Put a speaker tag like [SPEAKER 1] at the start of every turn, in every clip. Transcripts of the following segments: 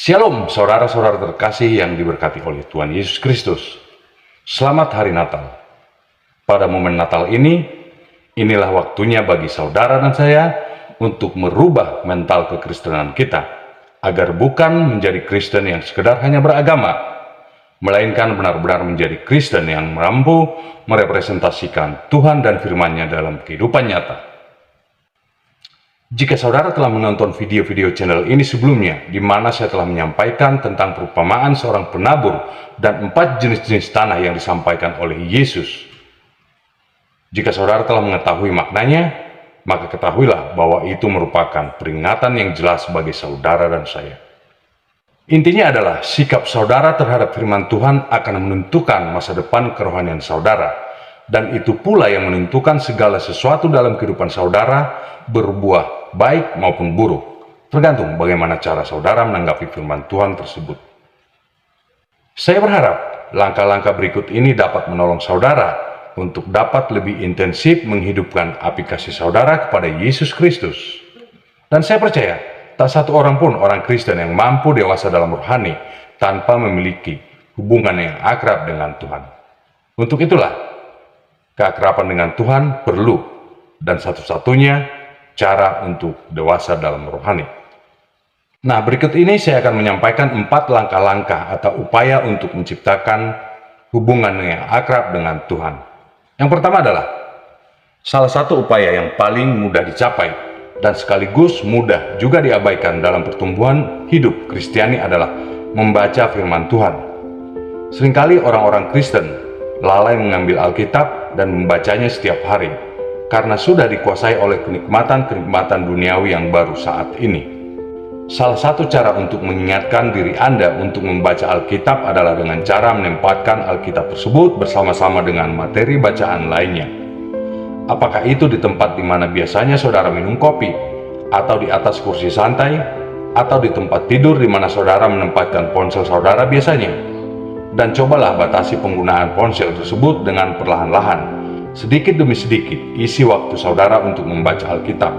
[SPEAKER 1] Shalom saudara-saudara terkasih yang diberkati oleh Tuhan Yesus Kristus. Selamat Hari Natal. Pada momen Natal ini, inilah waktunya bagi saudara dan saya untuk merubah mental kekristenan kita, agar bukan menjadi Kristen yang sekedar hanya beragama, melainkan benar-benar menjadi Kristen yang mampu merepresentasikan Tuhan dan firman-Nya dalam kehidupan nyata. Jika saudara telah menonton video-video channel ini sebelumnya, di mana saya telah menyampaikan tentang perumpamaan seorang penabur dan 4 jenis-jenis tanah yang disampaikan oleh Yesus. Jika saudara telah mengetahui maknanya, maka ketahuilah bahwa itu merupakan peringatan yang jelas bagi saudara dan saya. Intinya adalah sikap saudara terhadap firman Tuhan akan menentukan masa depan kerohanian saudara, dan itu pula yang menentukan segala sesuatu dalam kehidupan saudara berbuah baik maupun buruk, tergantung bagaimana cara saudara menanggapi firman Tuhan tersebut. Saya berharap langkah-langkah berikut ini dapat menolong saudara untuk dapat lebih intensif menghidupkan api kasih saudara kepada Yesus Kristus. Dan saya percaya, tak satu orang pun orang Kristen yang mampu dewasa dalam rohani tanpa memiliki hubungan yang akrab dengan Tuhan. Untuk itulah, keakraban dengan Tuhan perlu, dan satu-satunya cara untuk dewasa dalam rohani. Nah, berikut ini saya akan menyampaikan 4 langkah-langkah atau upaya untuk menciptakan hubungan yang akrab dengan Tuhan. Yang pertama adalah, salah satu upaya yang paling mudah dicapai dan sekaligus mudah juga diabaikan dalam pertumbuhan hidup Kristiani adalah membaca firman Tuhan. Seringkali orang-orang Kristen lalai mengambil Alkitab dan membacanya setiap hari, karena sudah dikuasai oleh kenikmatan-kenikmatan duniawi yang baru saat ini. Salah satu cara untuk mengingatkan diri Anda untuk membaca Alkitab adalah dengan cara menempatkan Alkitab tersebut bersama-sama dengan materi bacaan lainnya. Apakah itu di tempat di mana biasanya saudara minum kopi, atau di atas kursi santai, atau di tempat tidur di mana saudara menempatkan ponsel saudara biasanya. Dan cobalah batasi penggunaan ponsel tersebut dengan perlahan-lahan. Sedikit demi sedikit, isi waktu saudara untuk membaca Alkitab.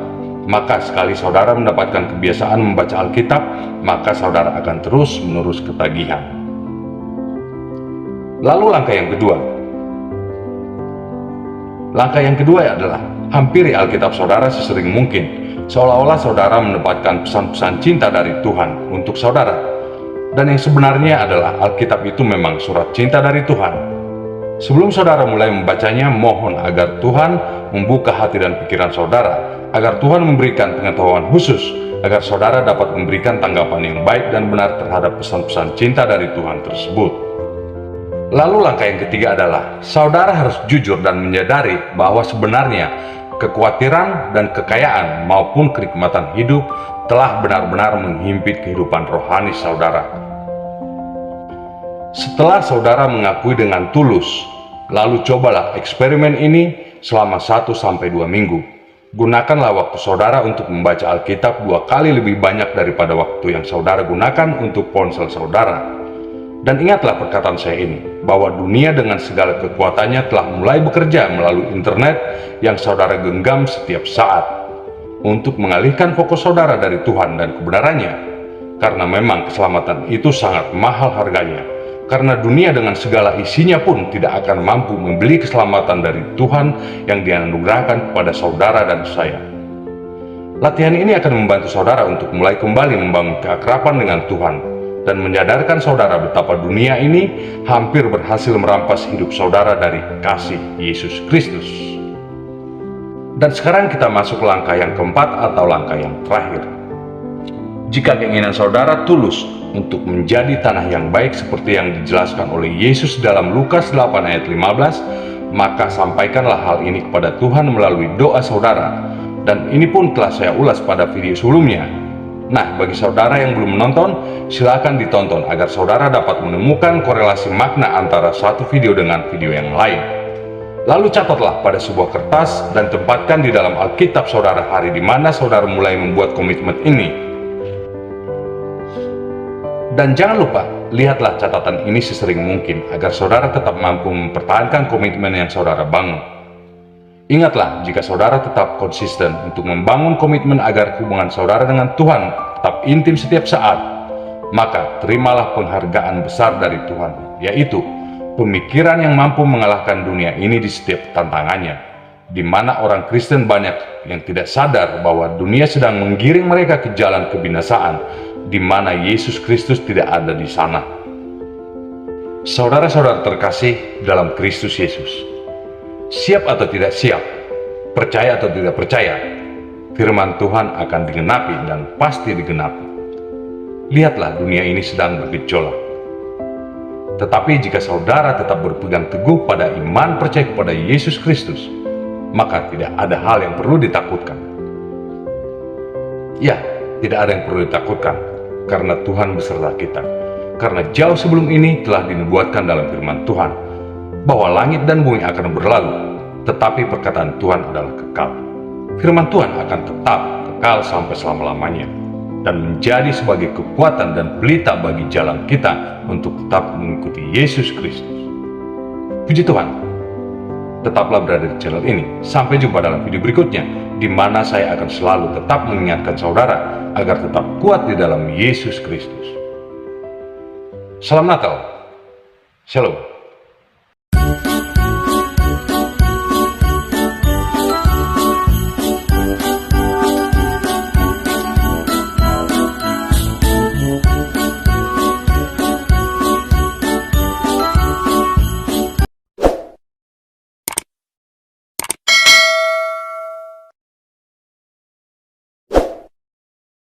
[SPEAKER 1] Maka sekali saudara mendapatkan kebiasaan membaca Alkitab, maka saudara akan terus-menerus ketagihan. Lalu langkah yang kedua. Langkah yang kedua adalah, hampiri Alkitab saudara sesering mungkin, seolah-olah saudara mendapatkan pesan-pesan cinta dari Tuhan untuk saudara. Dan yang sebenarnya adalah Alkitab itu memang surat cinta dari Tuhan. Sebelum saudara mulai membacanya, mohon agar Tuhan membuka hati dan pikiran saudara, agar Tuhan memberikan pengetahuan khusus, agar saudara dapat memberikan tanggapan yang baik dan benar terhadap pesan-pesan cinta dari Tuhan tersebut. Lalu langkah yang ketiga adalah, saudara harus jujur dan menyadari bahwa sebenarnya kekhawatiran dan kekayaan maupun kenikmatan hidup telah benar-benar menghimpit kehidupan rohani saudara. Setelah saudara mengakui dengan tulus, lalu cobalah eksperimen ini selama 1-2 minggu. Gunakanlah waktu saudara untuk membaca Alkitab 2 kali lebih banyak daripada waktu yang saudara gunakan untuk ponsel saudara. Dan ingatlah perkataan saya ini, bahwa dunia dengan segala kekuatannya telah mulai bekerja melalui internet yang saudara genggam setiap saat untuk mengalihkan fokus saudara dari Tuhan dan kebenarannya. Karena memang keselamatan itu sangat mahal harganya. Karena dunia dengan segala isinya pun tidak akan mampu membeli keselamatan dari Tuhan yang dianugerahkan kepada saudara dan saya. Latihan ini akan membantu saudara untuk mulai kembali membangun keakraban dengan Tuhan dan menyadarkan saudara betapa dunia ini hampir berhasil merampas hidup saudara dari kasih Yesus Kristus. Dan sekarang kita masuk langkah yang keempat atau langkah yang terakhir. Jika keinginan saudara tulus untuk menjadi tanah yang baik seperti yang dijelaskan oleh Yesus dalam Lukas 8 ayat 15, maka sampaikanlah hal ini kepada Tuhan melalui doa saudara. Dan ini pun telah saya ulas pada video sebelumnya. Nah, bagi saudara yang belum menonton, silakan ditonton agar saudara dapat menemukan korelasi makna antara satu video dengan video yang lain. Lalu catatlah pada sebuah kertas dan tempatkan di dalam Alkitab saudara hari di mana saudara mulai membuat komitmen ini. Dan jangan lupa, lihatlah catatan ini sesering mungkin agar saudara tetap mampu mempertahankan komitmen yang saudara bangun. Ingatlah, jika saudara tetap konsisten untuk membangun komitmen agar hubungan saudara dengan Tuhan tetap intim setiap saat, maka terimalah penghargaan besar dari Tuhan, yaitu pemikiran yang mampu mengalahkan dunia ini di setiap tantangannya, di mana orang Kristen banyak yang tidak sadar bahwa dunia sedang menggiring mereka ke jalan kebinasaan, di mana Yesus Kristus tidak ada di sana. Saudara-saudara terkasih dalam Kristus Yesus, siap atau tidak siap, percaya atau tidak percaya, firman Tuhan akan digenapi dan pasti digenapi. Lihatlah, dunia ini sedang bergejolak. Tetapi jika saudara tetap berpegang teguh pada iman percaya kepada Yesus Kristus, maka tidak ada hal yang perlu ditakutkan. Ya, tidak ada yang perlu ditakutkan, karena Tuhan beserta kita. Karena jauh sebelum ini telah dinubuatkan dalam firman Tuhan, bahwa langit dan bumi akan berlalu, tetapi perkataan Tuhan adalah kekal. Firman Tuhan akan tetap kekal sampai selama-lamanya, dan menjadi sebagai kekuatan dan pelita bagi jalan kita untuk tetap mengikuti Yesus Kristus. Puji Tuhan, tetaplah berada di channel ini. Sampai jumpa dalam video berikutnya, di mana saya akan selalu tetap mengingatkan saudara agar tetap kuat di dalam Yesus Kristus. Salam Natal. Shalom.